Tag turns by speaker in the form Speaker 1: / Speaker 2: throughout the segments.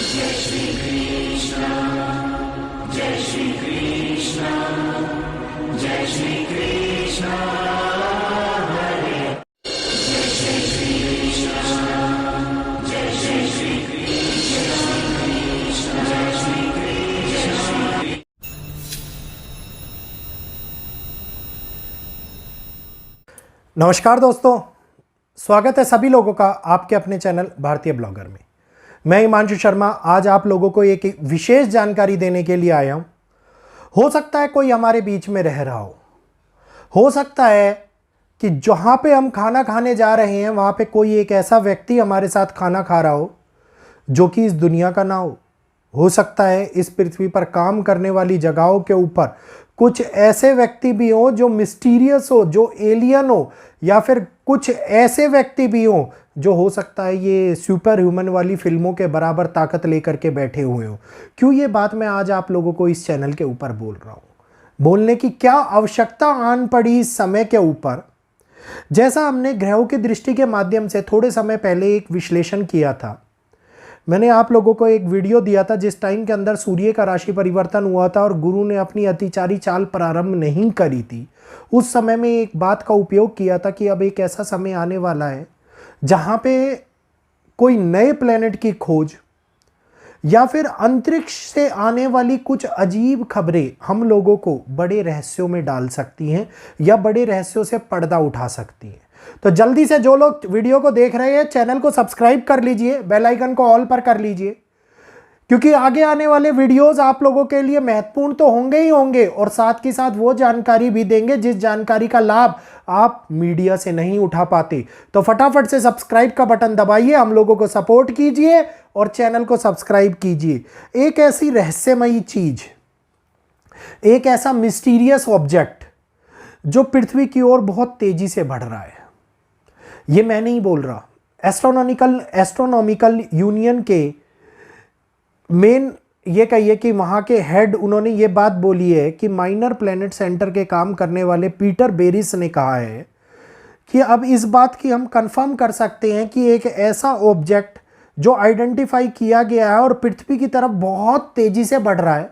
Speaker 1: जय श्री कृष्ण जय श्री कृष्ण जय श्री कृष्ण हरे जय श्री कृष्ण जय श्री कृष्ण जय श्री कृष्ण।
Speaker 2: नमस्कार दोस्तों, स्वागत है सभी लोगों का आपके अपने चैनल भारतीय ब्लॉगर में। मैं हिमांशु शर्मा आज आप लोगों को एक विशेष जानकारी देने के लिए आया हूं। हो सकता है कोई हमारे बीच में रह रहा हो सकता है कि जहां पे हम खाना खाने जा रहे हैं वहां पे कोई एक ऐसा व्यक्ति हमारे साथ खाना खा रहा हो जो कि इस दुनिया का ना हो सकता है इस पृथ्वी पर काम करने वाली जगहों के ऊपर कुछ ऐसे व्यक्ति भी हो जो मिस्टीरियस हो, जो एलियन हो, या फिर कुछ ऐसे व्यक्ति भी हो जो हो सकता है ये सुपर ह्यूमन वाली फिल्मों के बराबर ताकत लेकर के बैठे हुए हो। क्यों ये बात मैं आज आप लोगों को इस चैनल के ऊपर बोल रहा हूँ, बोलने की क्या आवश्यकता आन पड़ी इस समय के ऊपर। जैसा हमने ग्रहों की दृष्टि के माध्यम से थोड़े समय पहले एक विश्लेषण किया था, मैंने आप लोगों को एक वीडियो दिया था जिस टाइम के अंदर सूर्य का राशि परिवर्तन हुआ था और गुरु ने अपनी अतिचारी चाल प्रारंभ नहीं करी थी। उस समय में एक बात का उपयोग किया था कि अब एक ऐसा समय आने वाला है जहां पे कोई नए प्लेनेट की खोज या फिर अंतरिक्ष से आने वाली कुछ अजीब खबरें हम लोगों को बड़े रहस्यों में डाल सकती हैं या बड़े रहस्यों से पर्दा उठा सकती हैं। तो जल्दी से जो लोग वीडियो को देख रहे हैं चैनल को सब्सक्राइब कर लीजिए, बेल आइकन को ऑल पर कर लीजिए, क्योंकि आगे आने वाले वीडियोस आप लोगों के लिए महत्वपूर्ण तो होंगे ही होंगे और साथ के साथ वो जानकारी भी देंगे जिस जानकारी का लाभ आप मीडिया से नहीं उठा पाते। तो फटाफट से सब्सक्राइब का बटन दबाइए, हम लोगों को सपोर्ट कीजिए और चैनल को सब्सक्राइब कीजिए। एक ऐसी रहस्यमयी चीज, एक ऐसा मिस्टीरियस ऑब्जेक्ट जो पृथ्वी की ओर बहुत तेजी से बढ़ रहा है, ये मैं नहीं बोल रहा, एस्ट्रोनॉमिकल यूनियन के मेन ये कहिए कि वहाँ के हेड उन्होंने ये बात बोली है कि माइनर प्लैनेट सेंटर के काम करने वाले पीटर बेरिस ने कहा है कि अब इस बात की हम कंफर्म कर सकते हैं कि एक ऐसा ऑब्जेक्ट जो आइडेंटिफाई किया गया है और पृथ्वी की तरफ बहुत तेजी से बढ़ रहा है,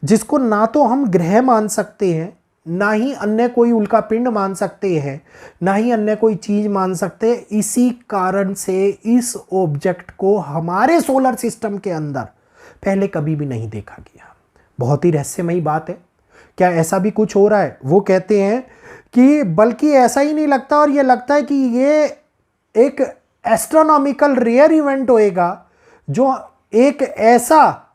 Speaker 2: जिसको ना तो हम ग्रह मान सकते हैं, ना ही अन्य कोई उल्का पिंड मान सकते हैं, ना ही अन्य कोई चीज मान सकते हैं। इसी कारण से इस ऑब्जेक्ट को हमारे सोलर सिस्टम के अंदर पहले कभी भी नहीं देखा गया। बहुत ही रहस्यमयी बात है। क्या ऐसा भी कुछ हो रहा है? वो कहते हैं कि बल्कि ऐसा ही नहीं लगता और ये लगता है कि ये एक एस्ट्रोनॉमिकल रेयर इवेंट होएगा, जो एक ऐसा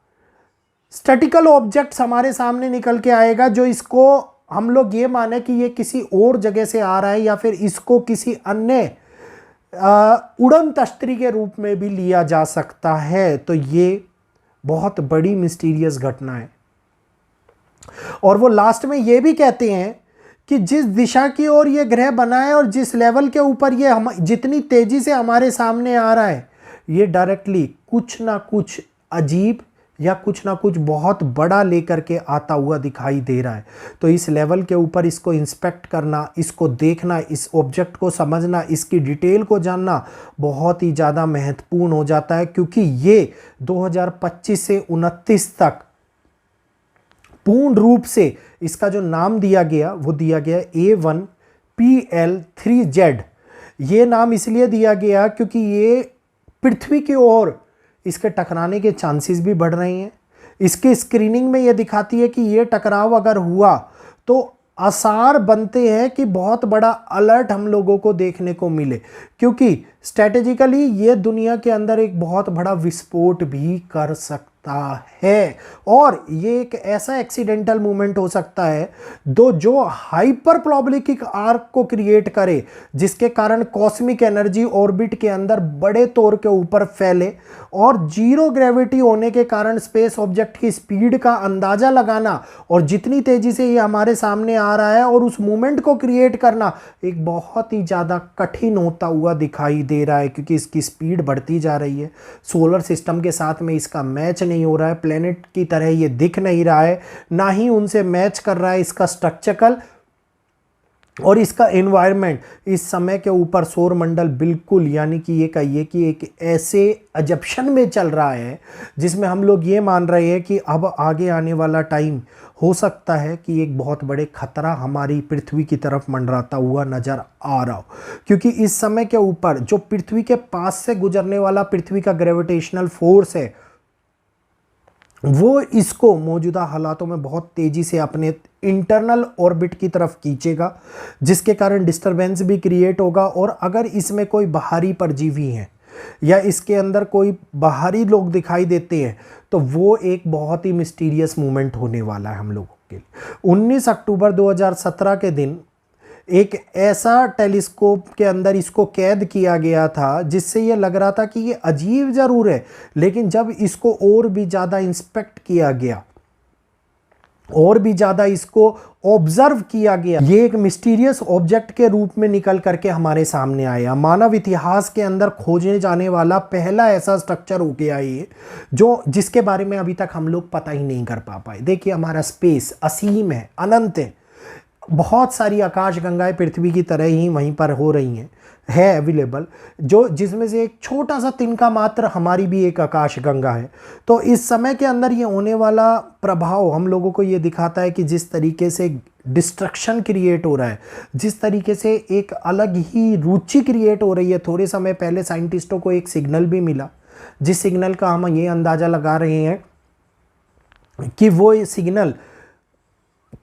Speaker 2: स्टैटिकल ऑब्जेक्ट हमारे सामने निकल के आएगा जो इसको हम लोग ये माने कि ये किसी और जगह से आ रहा है या फिर इसको किसी अन्य उड़न तश्तरी के रूप में भी लिया जा सकता है। तो ये बहुत बड़ी मिस्टीरियस घटना है। और वो लास्ट में ये भी कहते हैं कि जिस दिशा की ओर ये ग्रह बना है और जिस लेवल के ऊपर ये जितनी तेजी से हमारे सामने आ रहा है, ये डायरेक्टली कुछ ना कुछ अजीब या कुछ ना कुछ बहुत बड़ा लेकर के आता हुआ दिखाई दे रहा है। तो इस लेवल के ऊपर इसको इंस्पेक्ट करना, इसको देखना, इस ऑब्जेक्ट को समझना, इसकी डिटेल को जानना बहुत ही ज़्यादा महत्वपूर्ण हो जाता है, क्योंकि ये 2025 से 29 तक पूर्ण रूप से इसका जो नाम दिया गया वो दिया गया A1PL3Z। ये नाम इसलिए दिया गया क्योंकि ये पृथ्वी की ओर इसके टकराने के चांसेस भी बढ़ रहे हैं। इसकी स्क्रीनिंग में ये दिखाती है कि ये टकराव अगर हुआ तो आसार बनते हैं कि बहुत बड़ा अलर्ट हम लोगों को देखने को मिले, क्योंकि स्ट्रेटेजिकली ये दुनिया के अंदर एक बहुत बड़ा विस्फोट भी कर सकता है और ये एक ऐसा एक्सीडेंटल मूवमेंट हो सकता है जो हाइपर प्रोबेबिलिस्टिक आर्क को क्रिएट करे, जिसके कारण कॉस्मिक एनर्जी ऑर्बिट के अंदर बड़े तौर के ऊपर फैले और जीरो ग्रेविटी होने के कारण स्पेस ऑब्जेक्ट की स्पीड का अंदाजा लगाना और जितनी तेजी से ये हमारे सामने आ रहा है और उस मूवमेंट को क्रिएट करना एक बहुत ही ज़्यादा कठिन होता हुआ दिखाई दे रहा है, क्योंकि इसकी स्पीड बढ़ती जा रही है। सोलर सिस्टम के साथ में इसका मैच नहीं हो रहा है, प्लेनेट की तरह ये दिख नहीं रहा है, ना ही उनसे मैच कर रहा है इसका स्ट्रक्चरल और इसका एनवायरनमेंट इस समय के ऊपर सौरमंडल बिल्कुल, यानी कि ये कहिए कि एक ऐसे अजप्शन में चल रहा है जिसमें हम लोग ये मान रहे हैं कि अब आगे आने वाला टाइम हो सकता है कि एक बहुत बड़े खतरा हमारी पृथ्वी की तरफ मंडराता हुआ नज़र आ रहा हो। क्योंकि इस समय के ऊपर जो पृथ्वी के पास से गुजरने वाला पृथ्वी का ग्रेविटेशनल फोर्स है, वो इसको मौजूदा हालातों में बहुत तेज़ी से अपने इंटरनल ऑर्बिट की तरफ खींचेगा, जिसके कारण डिस्टरबेंस भी क्रिएट होगा। और अगर इसमें कोई बाहरी परजीवी हैं या इसके अंदर कोई बाहरी लोग दिखाई देते हैं तो वो एक बहुत ही मिस्टीरियस मूवमेंट होने वाला है हम लोगों के लिए। 19 अक्टूबर 2017 के दिन एक ऐसा टेलीस्कोप के अंदर इसको कैद किया गया था जिससे ये लग रहा था कि ये अजीब ज़रूर है, लेकिन जब इसको और भी ज़्यादा इंस्पेक्ट किया गया और भी ज़्यादा इसको ऑब्जर्व किया गया, ये एक मिस्टीरियस ऑब्जेक्ट के रूप में निकल करके हमारे सामने आया। मानव इतिहास के अंदर खोजे जाने वाला पहला ऐसा स्ट्रक्चर हो गया ये, जो जिसके बारे में अभी तक हम लोग पता ही नहीं कर पाए। देखिए, हमारा स्पेस असीम है, अनंत है, बहुत सारी आकाशगंगाएं पृथ्वी की तरह ही वहीं पर हो रही हैं, है अवेलेबल, जो जिसमें से एक छोटा सा तिनका मात्र हमारी भी एक आकाशगंगा है। तो इस समय के अंदर ये होने वाला प्रभाव हम लोगों को ये दिखाता है कि जिस तरीके से डिस्ट्रक्शन क्रिएट हो रहा है, जिस तरीके से एक अलग ही रुचि क्रिएट हो रही है। थोड़े समय पहले साइंटिस्टों को एक सिग्नल भी मिला, जिस सिग्नल का हम ये अंदाज़ा लगा रहे हैं कि वो सिग्नल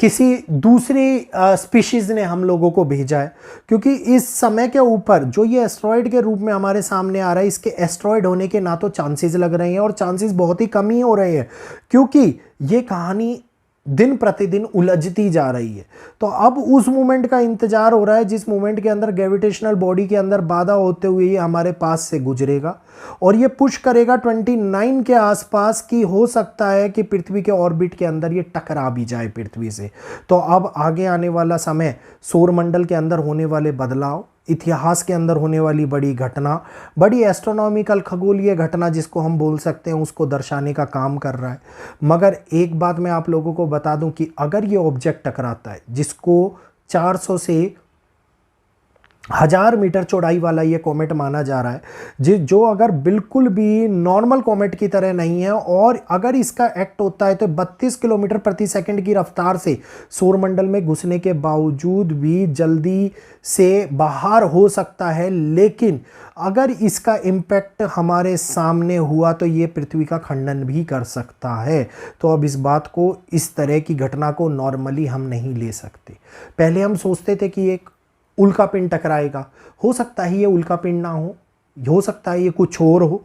Speaker 2: किसी दूसरी स्पीशीज़ ने हम लोगों को भेजा है। क्योंकि इस समय के ऊपर जो ये एस्ट्रॉयड के रूप में हमारे सामने आ रहा है, इसके एस्ट्रॉयड होने के ना तो चांसेस लग रहे हैं और चांसेस बहुत ही कम ही हो रहे हैं, क्योंकि ये कहानी दिन प्रतिदिन उलझती जा रही है। तो अब उस मोमेंट का इंतजार हो रहा है जिस मोमेंट के अंदर ग्रेविटेशनल बॉडी के अंदर बाधा होते हुए ये हमारे पास से गुजरेगा और ये पुश करेगा 29 के आसपास की, हो सकता है कि पृथ्वी के ऑर्बिट के अंदर ये टकरा भी जाए पृथ्वी से। तो अब आगे आने वाला समय, सौरमंडल के अंदर होने वाले बदलाव, इतिहास के अंदर होने वाली बड़ी घटना, बड़ी एस्ट्रोनॉमिकल खगोलीय घटना जिसको हम बोल सकते हैं, उसको दर्शाने का काम कर रहा है। मगर एक बात मैं आप लोगों को बता दूं कि अगर ये ऑब्जेक्ट टकराता है, जिसको 400 से 1000 मीटर चौड़ाई वाला ये कॉमेट माना जा रहा है, जो अगर बिल्कुल भी नॉर्मल कॉमेट की तरह नहीं है, और अगर इसका एक्ट होता है तो 32 किलोमीटर प्रति सेकंड की रफ्तार से सौरमंडल में घुसने के बावजूद भी जल्दी से बाहर हो सकता है। लेकिन अगर इसका इम्पैक्ट हमारे सामने हुआ तो ये पृथ्वी का खंडन भी कर सकता है। तो अब इस बात को, इस तरह की घटना को नॉर्मली हम नहीं ले सकते। पहले हम सोचते थे कि एक उल्कापिंड टकराएगा, हो सकता है ये उल्कापिंड ना हो सकता है ये कुछ और हो।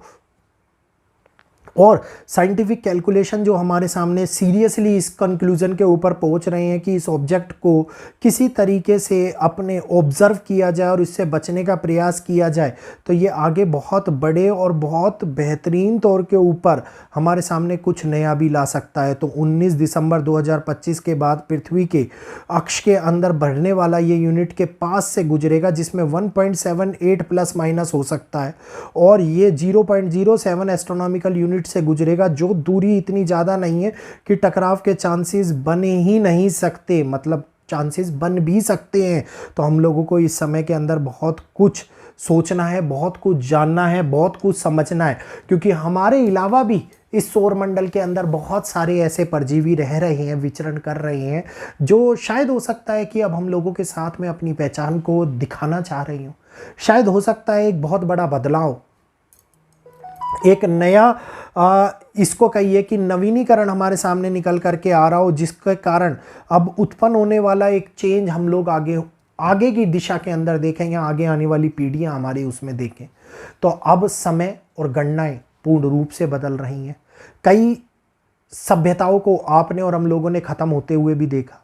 Speaker 2: और साइंटिफिक कैलकुलेशन जो हमारे सामने सीरियसली इस कंक्लूजन के ऊपर पहुंच रहे हैं कि इस ऑब्जेक्ट को किसी तरीके से अपने ऑब्जर्व किया जाए और इससे बचने का प्रयास किया जाए, तो ये आगे बहुत बड़े और बहुत बेहतरीन तौर के ऊपर हमारे सामने कुछ नया भी ला सकता है। तो 19 दिसंबर 2025 के बाद पृथ्वी के अक्ष के अंदर बढ़ने वाला ये यूनिट के पास से गुजरेगा, जिसमें 1.78 प्लस माइनस हो सकता है, और ये 0.07 एस्ट्रोनॉमिकल यूनिट से गुजरेगा, जो दूरी इतनी ज़्यादा नहीं है कि टकराव के चांसेस बने ही नहीं सकते, मतलब चांसेस बन भी सकते हैं। तो हम लोगों को इस समय के अंदर बहुत कुछ सोचना है, बहुत कुछ जानना है, बहुत कुछ समझना है, क्योंकि हमारे अलावा भी इस सौरमंडल के अंदर बहुत सारे ऐसे परजीवी रह रहे हैं, विचरण कर रहे हैं, जो शायद हो सकता है कि अब हम लोगों के साथ में अपनी पहचान को दिखाना चाह रही हूँ। शायद हो सकता है एक बहुत बड़ा बदलाव, एक नया इसको कहिए कि नवीनीकरण हमारे सामने निकल करके आ रहा हो, जिसके कारण अब उत्पन्न होने वाला एक चेंज हम लोग आगे की दिशा के अंदर देखें, या आगे आने वाली पीढ़ियां हमारी उसमें देखें। तो अब समय और गणनाएं पूर्ण रूप से बदल रही हैं। कई सभ्यताओं को आपने और हम लोगों ने ख़त्म होते हुए भी देखा,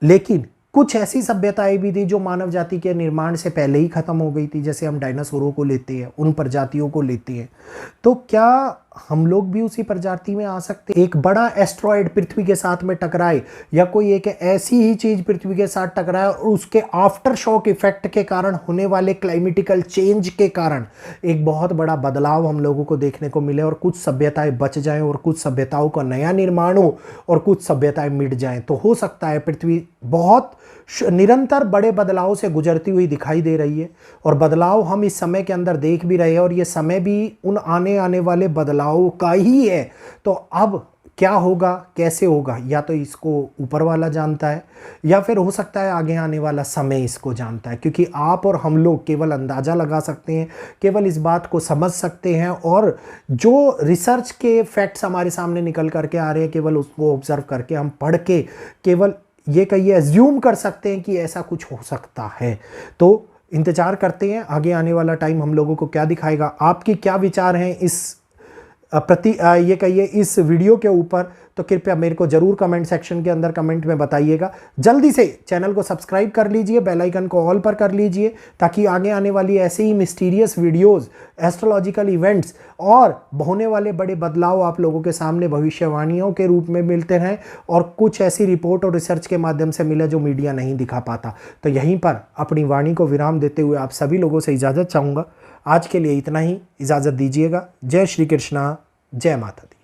Speaker 2: लेकिन कुछ ऐसी सभ्यताएं भी थी जो मानव जाति के निर्माण से पहले ही ख़त्म हो गई थी। जैसे हम डायनासोरों को लेते हैं, उन प्रजातियों को लेते हैं, तो क्या हम लोग भी उसी प्रजाति में आ सकते हैं। एक बड़ा एस्ट्रॉयड पृथ्वी के साथ में टकराए या कोई एक ऐसी ही चीज पृथ्वी के साथ टकराए और उसके आफ्टर शॉक इफेक्ट के कारण होने वाले क्लाइमेटिकल चेंज के कारण एक बहुत बड़ा बदलाव हम लोगों को देखने को मिले और कुछ सभ्यताएं बच जाएं और कुछ सभ्यताओं का नया निर्माण हो और कुछ सभ्यताएं मिट जाएं, तो हो सकता है पृथ्वी बहुत निरंतर बड़े बदलाव से गुजरती हुई दिखाई दे रही है। और बदलाव हम इस समय के अंदर देख भी रहे हैं और ये समय भी उन आने वाले बदलावों का ही है। तो अब क्या होगा, कैसे होगा, या तो इसको ऊपर वाला जानता है या फिर हो सकता है आगे आने वाला समय इसको जानता है, क्योंकि आप और हम लोग केवल अंदाज़ा लगा सकते हैं, केवल इस बात को समझ सकते हैं और जो रिसर्च के फैक्ट्स हमारे सामने निकल करके आ रहे हैं केवल उसको ऑब्जर्व करके हम पढ़ के केवल ये कहिए एज्यूम कर सकते हैं कि ऐसा कुछ हो सकता है। तो इंतज़ार करते हैं आगे आने वाला टाइम हम लोगों को क्या दिखाएगा। आपके क्या विचार हैं इस ये कहिए इस वीडियो के ऊपर, तो कृपया मेरे को जरूर कमेंट सेक्शन के अंदर कमेंट में बताइएगा। जल्दी से चैनल को सब्सक्राइब कर लीजिए, बेल आइकन को ऑल पर कर लीजिए, ताकि आगे आने वाली ऐसे ही मिस्टीरियस वीडियोस, एस्ट्रोलॉजिकल इवेंट्स और होने वाले बड़े बदलाव आप लोगों के सामने भविष्यवाणियों के रूप में मिलते रहें और कुछ ऐसी रिपोर्ट और रिसर्च के माध्यम से मिले जो मीडिया नहीं दिखा पाता। तो यहीं पर अपनी वाणी को विराम देते हुए आप सभी लोगों से इजाज़त चाहूँगा। आज के लिए इतना ही, इजाज़त दीजिएगा। जय श्री कृष्णा, जय माता दी।